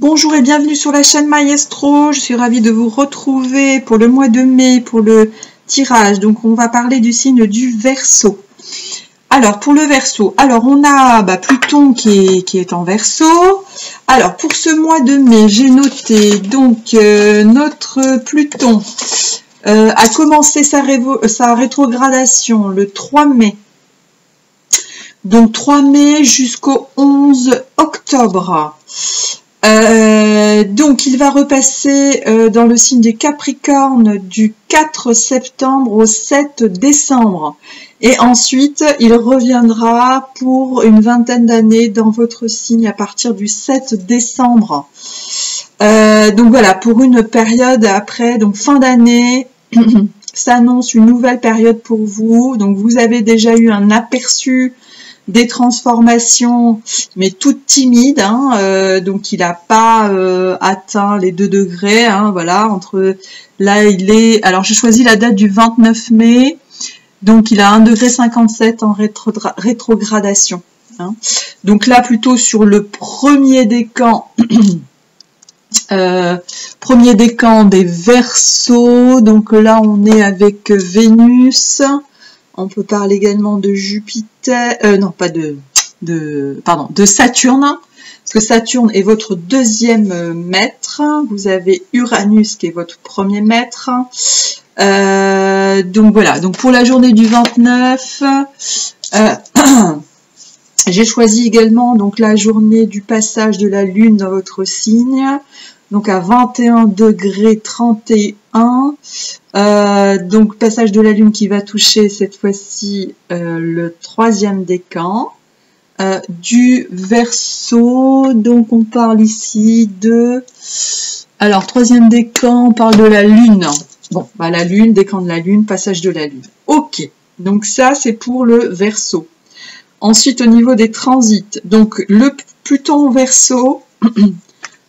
Bonjour et bienvenue sur la chaîne Maestro. Je suis ravie de vous retrouver pour le mois de mai pour le tirage. Donc on va parler du signe du Verseau. Alors pour le Verseau, on a Pluton qui est en Verseau. Alors pour ce mois de mai, j'ai noté donc notre Pluton a commencé sa rétrogradation le 3 mai. Donc 3 mai jusqu'au 11 octobre. Donc il va repasser dans le signe du Capricorne du 4 septembre au 7 décembre. Et ensuite, il reviendra pour une vingtaine d'années dans votre signe à partir du 7 décembre. Donc voilà, pour une période après, donc fin d'année, s'annonce une nouvelle période pour vous. Donc vous avez déjà eu un aperçu des transformations, mais toutes timides, donc il n'a pas atteint les 2 degrés, voilà, entre là il est, alors j'ai choisi la date du 29 mai, donc il a 1,57 degré en rétrogradation, donc là plutôt sur le premier décan, des Verseaux, donc là on est avec Vénus. On peut parler également de Jupiter, de Saturne, parce que Saturne est votre deuxième maître. Vous avez Uranus qui est votre premier maître. Donc voilà, donc pour la journée du 29, j'ai choisi également donc la journée du passage de la Lune dans votre signe. Donc à 21,31 degrés, donc passage de la Lune qui va toucher cette fois-ci le 3e décan du Verseau. Donc on parle ici de, alors 3e décan, on parle de la Lune. Bon, la Lune, décan de la Lune, passage de la Lune. Ok, donc ça c'est pour le Verseau. Ensuite au niveau des transits, donc le Pluton Verseau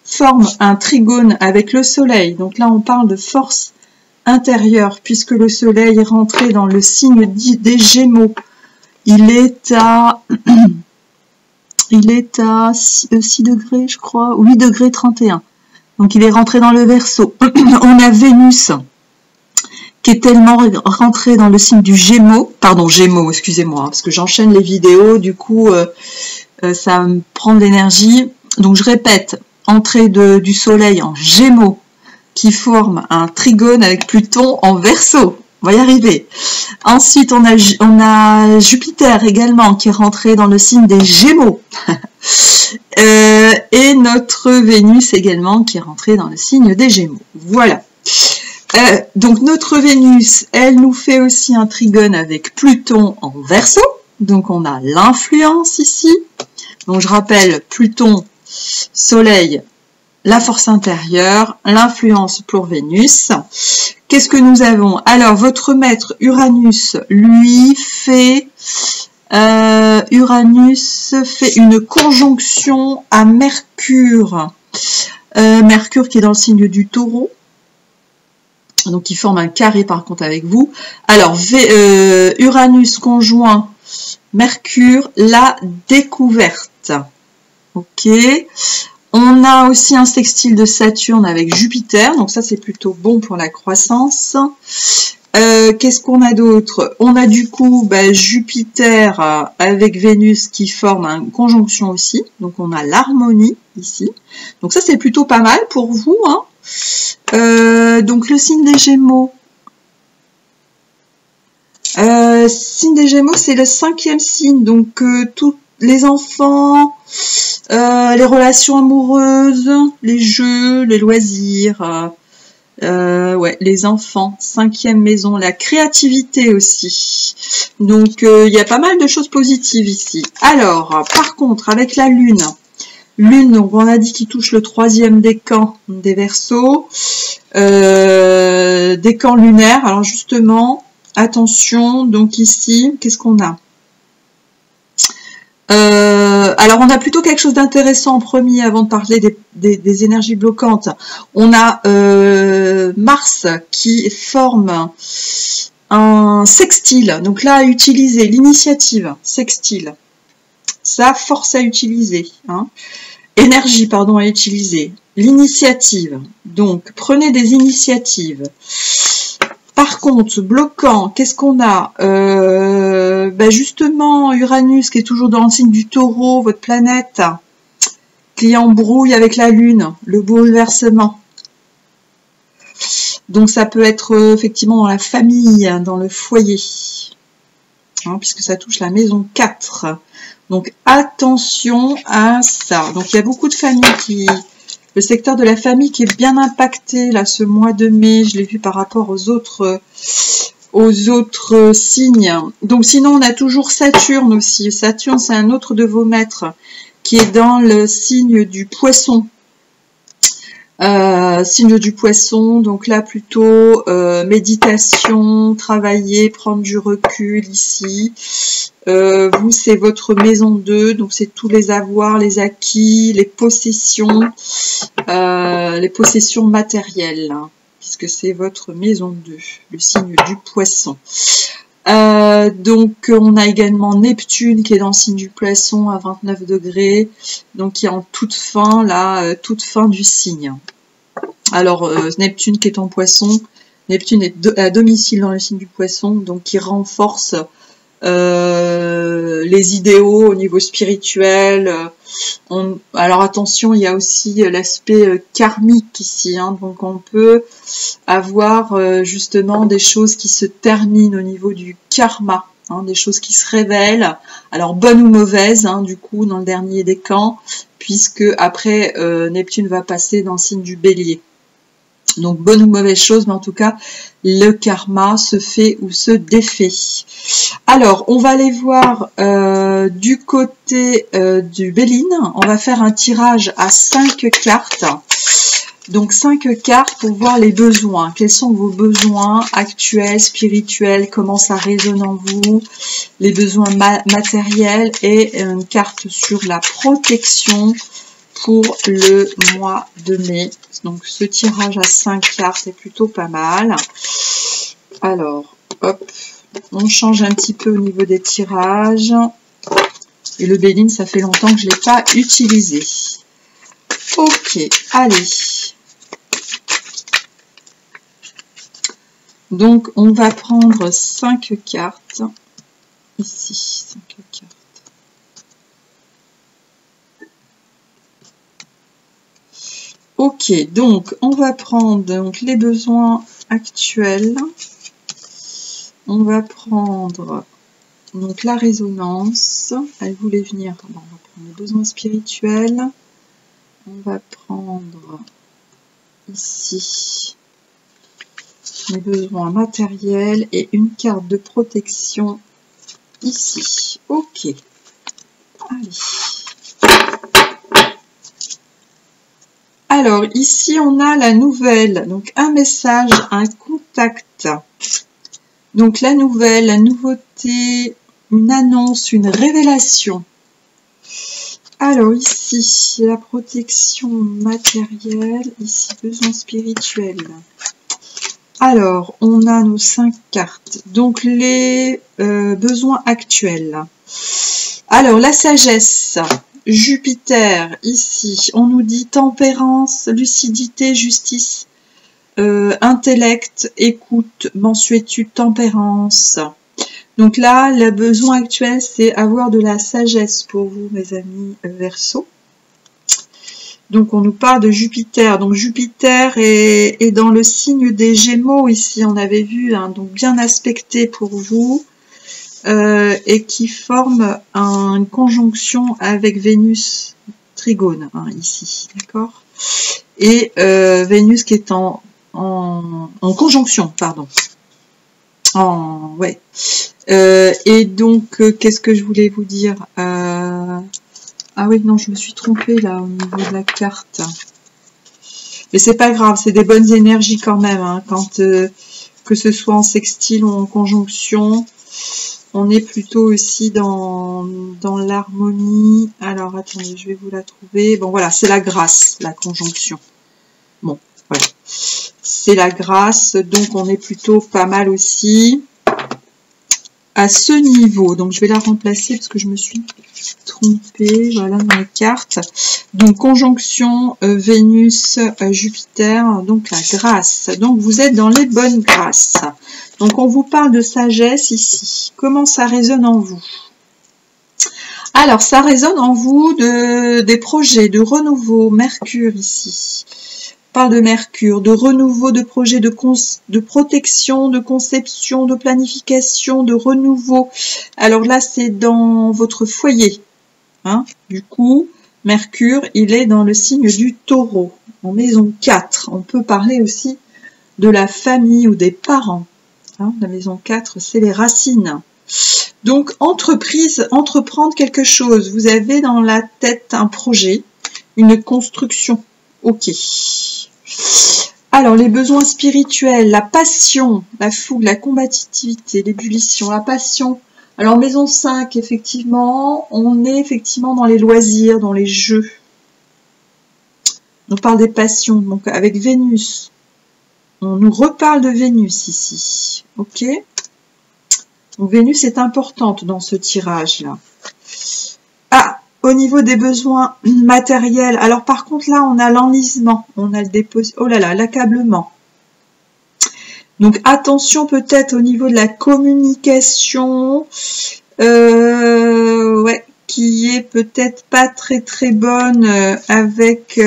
forme un trigone avec le Soleil. Donc là, on parle de force intérieure, puisque le Soleil est rentré dans le signe des Gémeaux. Il est à 6 degrés, je crois, 8,31 degrés. Donc il est rentré dans le Verseau. On a Vénus, qui est tellement rentré dans le signe du Gémeaux. Pardon, Gémeaux, excusez-moi, parce que j'enchaîne les vidéos, du coup, ça me prend de l'énergie. Donc je répète, entrée du Soleil en Gémeaux qui forme un trigone avec Pluton en Verseau. On va y arriver. Ensuite, on a Jupiter également qui est rentré dans le signe des Gémeaux. Et notre Vénus également qui est rentrée dans le signe des Gémeaux. Voilà. Donc notre Vénus, elle nous fait aussi un trigone avec Pluton en Verseau. Donc on a l'influence ici. Donc je rappelle, Pluton, Soleil, la force intérieure, l'influence pour Vénus. Qu'est-ce que nous avons? Alors, votre maître Uranus, lui, fait une conjonction à Mercure. Mercure qui est dans le signe du Taureau. Donc, il forme un carré par contre avec vous. Alors, Uranus conjoint Mercure, la découverte. Ok. On a aussi un sextile de Saturne avec Jupiter. Donc ça, c'est plutôt bon pour la croissance. Qu'est-ce qu'on a d'autre? On a du coup Jupiter avec Vénus qui forme une conjonction aussi. Donc on a l'harmonie ici. Donc ça, c'est plutôt pas mal pour vous. Donc le signe des Gémeaux. Signe des Gémeaux, c'est le 5e signe. Donc tous les enfants, les relations amoureuses, les jeux, les loisirs, les enfants, 5e maison, la créativité aussi. Donc il y a pas mal de choses positives ici. Alors, par contre, avec la Lune, donc on a dit qu'il touche le 3e décan des Verseaux, décan lunaire. Alors justement, attention, donc ici, qu'est-ce qu'on a? Alors on a plutôt quelque chose d'intéressant en premier avant de parler des énergies bloquantes. On a Mars qui forme un sextile. Donc là à utiliser l'initiative sextile. Ça force à utiliser. énergie, pardon, à utiliser. L'initiative. Donc, prenez des initiatives. Par contre, bloquant, qu'est-ce qu'on a? Justement, Uranus, qui est toujours dans le signe du Taureau, votre planète, qui embrouille avec la Lune, le bouleversement. Donc, ça peut être effectivement dans la famille, dans le foyer, hein, puisque ça touche la maison 4. Donc, attention à ça. Donc, il y a beaucoup de familles qui... Le secteur de la famille qui est bien impacté, là, ce mois de mai, je l'ai vu par rapport aux autres signes. Donc, sinon, on a toujours Saturne aussi. Saturne, c'est un autre de vos maîtres qui est dans le signe du Poisson. Signe du Poisson, donc là, plutôt méditation, travailler, prendre du recul ici. Vous, c'est votre maison 2, donc c'est tous les avoirs, les acquis, les possessions matérielles, hein, puisque c'est votre maison 2, le signe du Poisson. Donc, on a également Neptune qui est dans le signe du Poisson à 29 degrés, donc qui est en toute fin, là, toute fin du signe. Alors, Neptune qui est en Poisson, Neptune est à domicile dans le signe du Poisson, donc qui renforce les idéaux au niveau spirituel. Alors attention, il y a aussi l'aspect karmique ici, hein, donc on peut avoir justement des choses qui se terminent au niveau du karma, hein, des choses qui se révèlent, alors bonnes ou mauvaises, hein, du coup dans le dernier décan, puisque après Neptune va passer dans le signe du Bélier. Donc, bonne ou mauvaise chose, mais en tout cas, le karma se fait ou se défait. Alors, on va aller voir du côté du Béline. On va faire un tirage à 5 cartes. Donc, 5 cartes pour voir les besoins. Quels sont vos besoins actuels, spirituels, comment ça résonne en vous, les besoins matériels et une carte sur la protection pour le mois de mai. Donc ce tirage à 5 cartes est plutôt pas mal. Alors, hop, on change un petit peu au niveau des tirages. Et le Béline, ça fait longtemps que je ne l'ai pas utilisé. Ok, allez. Donc on va prendre 5 cartes. Ici, 5 cartes. Ok, donc on va prendre donc, les besoins actuels. On va prendre donc la résonance. Elle voulait venir. Alors, on va prendre les besoins spirituels. On va prendre ici les besoins matériels et une carte de protection ici. Ok. Allez. Alors, ici, on a la nouvelle, donc un message, un contact. Donc, la nouvelle, la nouveauté, une annonce, une révélation. Alors, ici, la protection matérielle, ici, besoin spirituel. Alors, on a nos 5 cartes. Donc, les besoins actuels. Alors, la sagesse. Jupiter, ici, on nous dit tempérance, lucidité, justice, intellect, écoute, mansuétude, tempérance. Donc là, le besoin actuel, c'est avoir de la sagesse pour vous, mes amis Verseau. Donc on nous parle de Jupiter. Donc Jupiter est dans le signe des Gémeaux, ici, on avait vu, hein, donc bien aspecté pour vous. Et qui forme une conjonction avec Vénus trigone, hein, ici, d'accord? Et Vénus qui est en conjonction, pardon. Ouais. Et donc, qu'est-ce que je voulais vous dire? Ah oui, non, je me suis trompée là au niveau de la carte. Mais c'est pas grave, c'est des bonnes énergies quand même, hein, quand que ce soit en sextile ou en conjonction. On est plutôt aussi dans l'harmonie. Alors, attendez, je vais vous la trouver. Bon, voilà, c'est la grâce, la conjonction. Bon, voilà. C'est la grâce, donc on est plutôt pas mal aussi. à ce niveau. Donc, je vais la remplacer parce que je me suis trompée. Voilà, dans les cartes. Donc, conjonction Vénus-Jupiter. Donc, la grâce. Donc, vous êtes dans les bonnes grâces. Donc, on vous parle de sagesse ici. Comment ça résonne en vous? Alors, ça résonne en vous des projets, de renouveau. Mercure ici. Parle de Mercure, de renouveau, de projets, de protection, de conception, de planification, de renouveau. Alors là, c'est dans votre foyer. Hein. Du coup, Mercure, il est dans le signe du Taureau, en maison 4. On peut parler aussi de la famille ou des parents. Hein. La maison 4, c'est les racines. Donc, entreprise, entreprendre quelque chose. Vous avez dans la tête un projet, une construction. Ok. Alors, les besoins spirituels, la passion, la fougue, la combativité, l'ébullition, la passion. Alors, maison 5, effectivement, on est effectivement dans les loisirs, dans les jeux. On parle des passions, donc avec Vénus. On nous reparle de Vénus ici. Ok. Donc, Vénus est importante dans ce tirage-là. Ah, au niveau des besoins matériels, alors par contre là, on a l'enlisement, on a le dépôt, oh là là, l'accablement. Donc attention peut-être au niveau de la communication, ouais, qui est peut-être pas très bonne avec,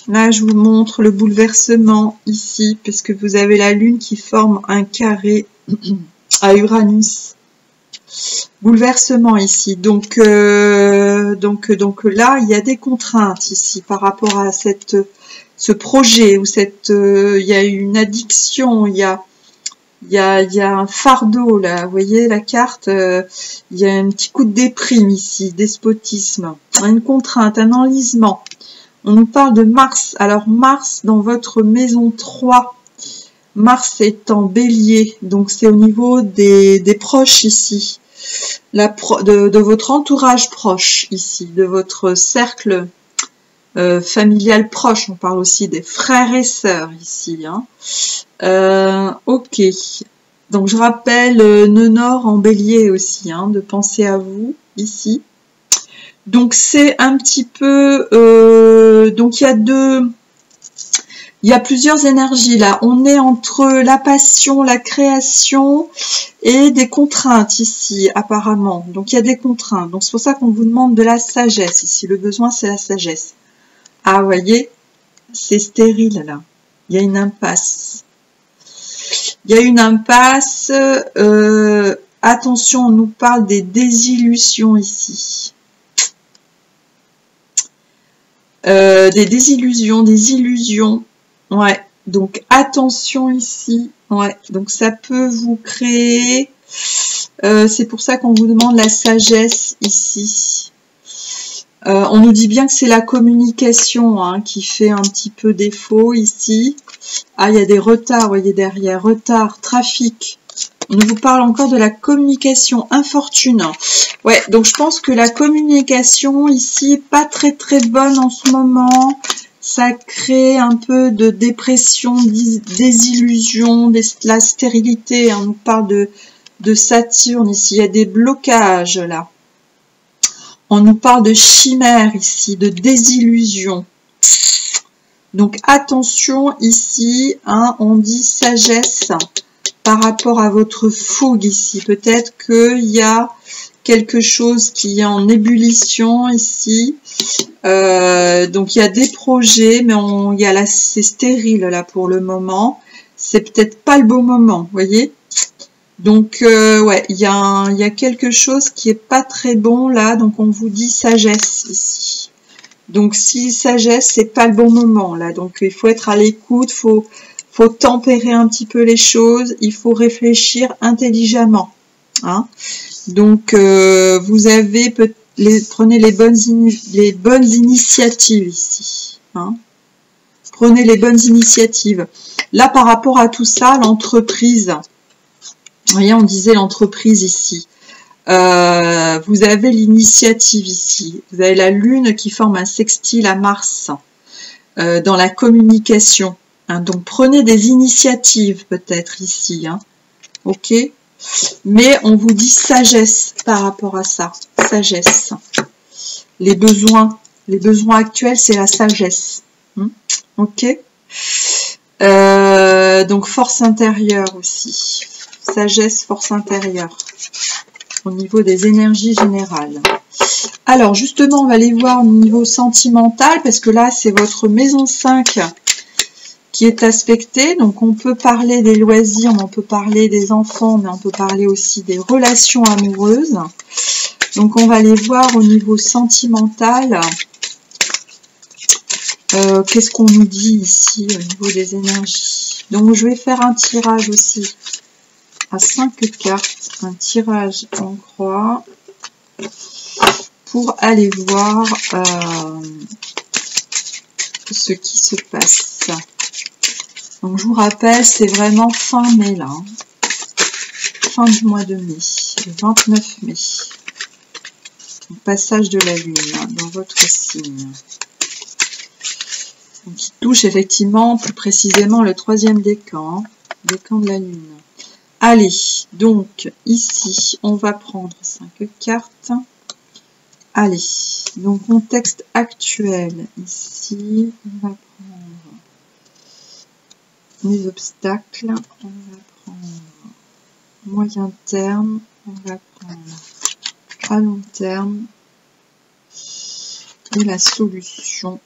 là je vous montre le bouleversement ici, puisque vous avez la Lune qui forme un carré à Uranus. Bouleversement ici, donc là il y a des contraintes ici par rapport à ce projet ou il y a une addiction, il y a un fardeau là, vous voyez la carte, il y a un petit coup de déprime ici, despotisme, une contrainte, un enlisement. On nous parle de Mars. Alors Mars dans votre maison 3, Mars est en Bélier, donc c'est au niveau des proches ici. De votre entourage proche ici, de votre cercle familial proche. On parle aussi des frères et sœurs ici. Hein. Ok. Donc je rappelle nœud nord en Bélier aussi, hein, de penser à vous ici. Donc c'est un petit peu. Donc il y a plusieurs énergies là. On est entre la passion, la création et des contraintes ici apparemment. Donc il y a des contraintes. Donc c'est pour ça qu'on vous demande de la sagesse ici. Le besoin c'est la sagesse. Ah vous voyez, c'est stérile là. Il y a une impasse. Il y a une impasse. Attention, on nous parle des désillusions ici. Des désillusions, des illusions. Ouais, donc attention ici. Ouais, donc ça peut vous créer. C'est pour ça qu'on vous demande la sagesse ici. On nous dit bien que c'est la communication hein, qui fait un petit peu défaut ici. Ah, il y a des retards, vous voyez derrière, retard, trafic. On vous parle encore de la communication, infortune. Ouais, donc je pense que la communication ici est pas très bonne en ce moment. Ça crée un peu de dépression, désillusion, la stérilité. On nous parle de Saturne ici. Il y a des blocages là. On nous parle de chimère ici, de désillusion. Donc attention ici, hein, on dit sagesse par rapport à votre fougue ici. Peut-être qu'il y a quelque chose qui est en ébullition ici. Donc il y a des projets, mais c'est stérile là pour le moment. C'est peut-être pas le bon moment, vous voyez. Donc ouais, il y a quelque chose qui est pas très bon là. Donc on vous dit sagesse ici. Donc si sagesse, c'est pas le bon moment là. Donc il faut être à l'écoute, faut tempérer un petit peu les choses. Il faut réfléchir intelligemment. Hein. Donc vous avez prenez les bonnes initiatives ici. Hein. Prenez les bonnes initiatives. Là par rapport à tout ça, l'entreprise. Vous voyez, on disait l'entreprise ici. Vous avez l'initiative ici. Vous avez la Lune qui forme un sextile à Mars dans la communication. Hein. Donc prenez des initiatives peut-être ici. Hein. Ok. Mais on vous dit sagesse par rapport à ça. Sagesse. Les besoins actuels, c'est la sagesse. Ok. Donc force intérieure aussi. Sagesse, force intérieure. Au niveau des énergies générales. Alors justement, on va aller voir au niveau sentimental, parce que là, c'est votre maison 5 qui est aspectée. Donc on peut parler des loisirs, on peut parler des enfants, mais on peut parler aussi des relations amoureuses. Donc on va aller voir au niveau sentimental. Qu'est-ce qu'on nous dit ici au niveau des énergies? Donc je vais faire un tirage aussi à 5 cartes, un tirage en croix, pour aller voir ce qui se passe. Donc je vous rappelle, c'est vraiment fin mai là, fin du mois de mai, le 29 mai. Donc, passage de la lune dans votre signe. Donc, qui touche effectivement plus précisément le 3e décan, décan de la lune. Allez, donc ici, on va prendre 5 cartes. Allez, donc contexte actuel. Ici, on va prendre les obstacles. On va prendre moyen terme. On va prendre à long terme. Et la solution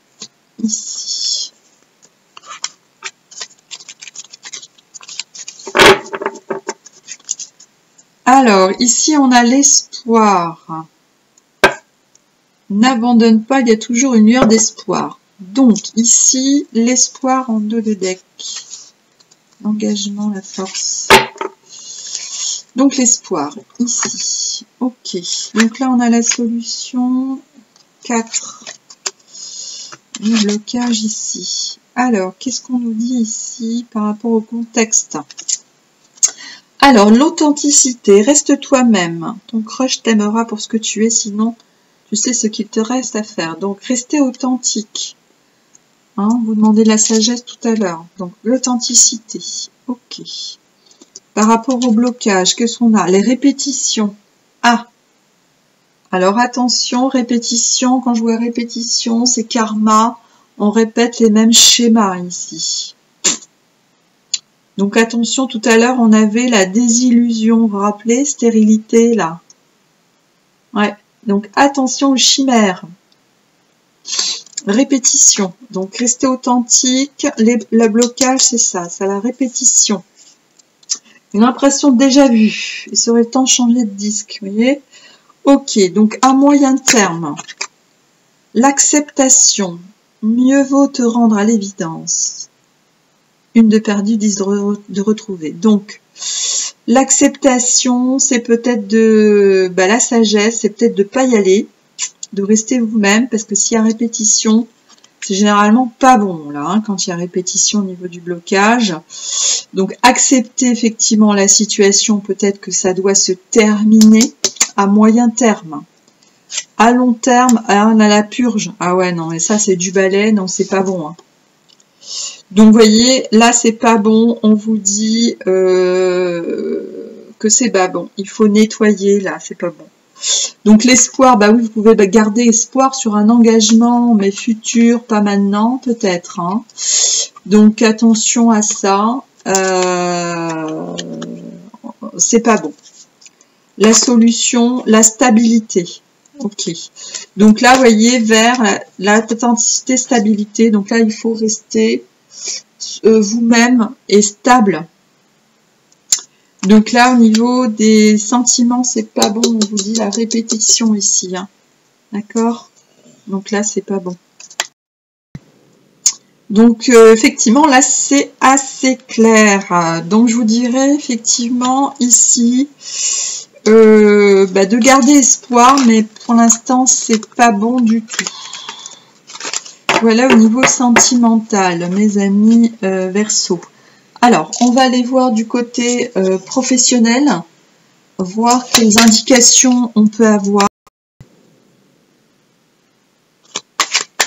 ici. Alors, ici, on a l'espoir. N'abandonne pas, il y a toujours une lueur d'espoir. Donc, ici, l'espoir en 2 de deck. L'engagement, la force. Donc, l'espoir, ici. Ok. Donc là, on a la solution 4. Le blocage ici. Alors, qu'est-ce qu'on nous dit ici par rapport au contexte? Alors, l'authenticité, reste toi-même. Ton crush t'aimera pour ce que tu es, sinon tu sais ce qu'il te reste à faire. Donc, restez authentique. Hein, vous demandez de la sagesse tout à l'heure. Donc, l'authenticité. Ok. Par rapport au blocage, qu'est-ce qu'on a? Les répétitions. Ah. Alors, attention, répétition. Quand je vois répétition, c'est karma. On répète les mêmes schémas ici. Donc attention, tout à l'heure, on avait la désillusion, vous vous rappelez, stérilité, là. Ouais, donc attention aux chimères. Répétition, donc restez authentique. Le blocage, c'est ça, c'est la répétition. Une impression déjà vue. Il serait temps de changer de disque, vous voyez. Ok, donc à moyen terme, l'acceptation. Mieux vaut te rendre à l'évidence. Une de perdue, 10 de retrouver. Donc, l'acceptation, c'est peut-être de la sagesse, c'est peut-être de pas y aller, de rester vous-même, parce que s'il y a répétition, c'est généralement pas bon, là, hein, quand il y a répétition au niveau du blocage. Donc, accepter effectivement la situation, peut-être que ça doit se terminer à moyen terme. À long terme, on a la purge. Ah ouais, non, mais ça, c'est du balai, non, c'est pas bon, hein. Donc, vous voyez, là, c'est pas bon. On vous dit que c'est pas bon. Il faut nettoyer, là, c'est pas bon. Donc, l'espoir, bah oui, vous pouvez garder espoir sur un engagement, mais futur, pas maintenant, peut-être. Hein. Donc, attention à ça. C'est pas bon. La solution, la stabilité. Ok. Donc là, vous voyez, vers l'authenticité, stabilité. Donc là, il faut rester vous-même et stable. Donc là, au niveau des sentiments, c'est pas bon. On vous dit la répétition ici. Hein. D'accord? Donc là, c'est pas bon. Donc, effectivement, là, c'est assez clair. Donc, je vous dirais, effectivement, ici, de garder espoir, mais pour l'instant, c'est pas bon du tout. Voilà au niveau sentimental, mes amis Verseau. Alors, on va aller voir du côté professionnel, voir quelles indications on peut avoir.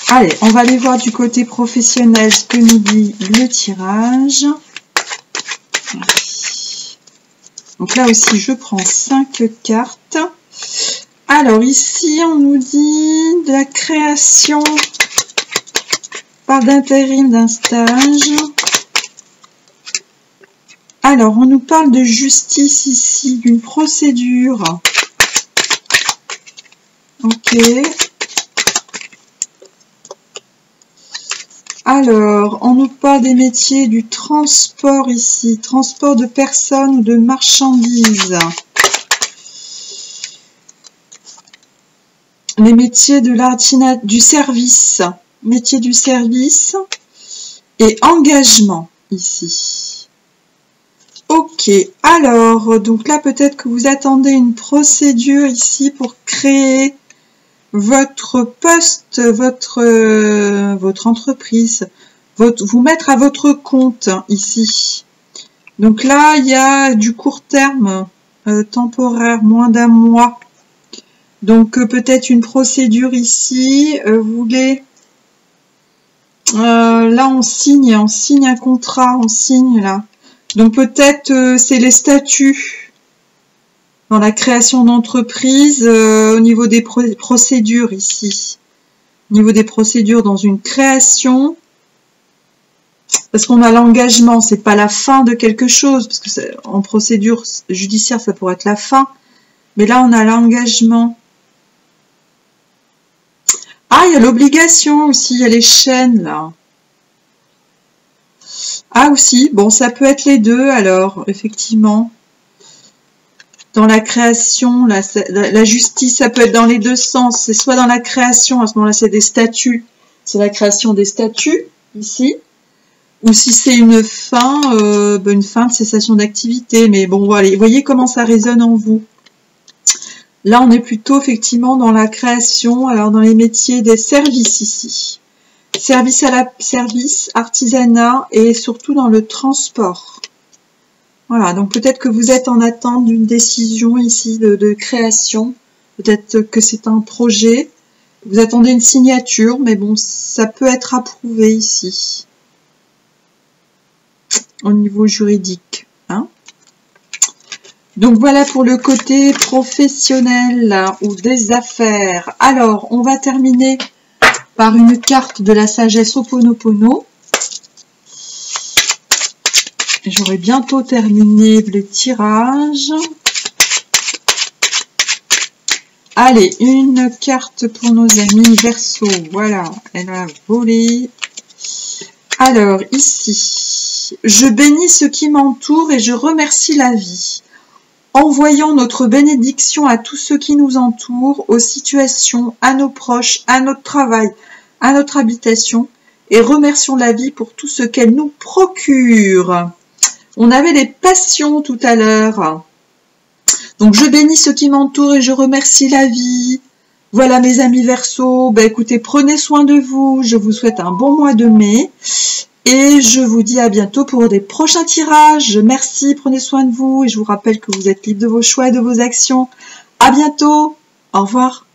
Allez, on va aller voir du côté professionnel ce que nous dit le tirage. Donc là aussi, je prends 5 cartes. Alors ici, on nous dit de la création, on parle d'intérim, d'un stage. Alors, on nous parle de justice ici, d'une procédure. Ok. Alors, on nous parle des métiers du transport ici, transport de personnes ou de marchandises. Les métiers de du service, métier du service et engagement ici. Ok, alors, donc là peut-être que vous attendez une procédure ici pour créer votre poste, votre entreprise, vous mettre à votre compte ici. Donc là, il y a du court terme, temporaire, moins d'un mois. Donc peut-être une procédure ici, vous voulez... là, on signe un contrat, on signe là. Donc peut-être c'est les statuts dans la création d'entreprise au niveau des procédures ici. Au niveau des procédures dans une création, parce qu'on a l'engagement, c'est pas la fin de quelque chose, parce que en procédure judiciaire ça pourrait être la fin, mais là on a l'engagement. Ah, il y a l'obligation aussi, il y a les chaînes là. Ah aussi, bon ça peut être les deux alors, effectivement. Dans la création, la justice, ça peut être dans les deux sens. C'est soit dans la création, à ce moment-là c'est des statuts, c'est la création des statuts, ici. Ou si c'est une fin de cessation d'activité. Mais bon, voilà, voyez comment ça résonne en vous. Là, on est plutôt effectivement dans la création, alors dans les métiers des services ici. Service artisanat et surtout dans le transport. Voilà, donc peut-être que vous êtes en attente d'une décision ici de création. Peut-être que c'est un projet. Vous attendez une signature, mais bon, ça peut être approuvé ici. Au niveau juridique. Hein. Donc voilà pour le côté professionnel là, ou des affaires. Alors, on va terminer par une carte de la sagesse Ho'oponopono. J'aurai bientôt terminé le tirage. Allez, une carte pour nos amis Verseau. Voilà, elle a volé. Alors, ici, je bénis ce qui m'entoure et je remercie la vie. Envoyons notre bénédiction à tous ceux qui nous entourent, aux situations, à nos proches, à notre travail, à notre habitation, et remercions la vie pour tout ce qu'elle nous procure. On avait les passions tout à l'heure. Donc, je bénis ceux qui m'entourent et je remercie la vie. Voilà mes amis Verseau, ben écoutez, prenez soin de vous, je vous souhaite un bon mois de mai et je vous dis à bientôt pour des prochains tirages. Merci, prenez soin de vous et je vous rappelle que vous êtes libre de vos choix et de vos actions. À bientôt, au revoir.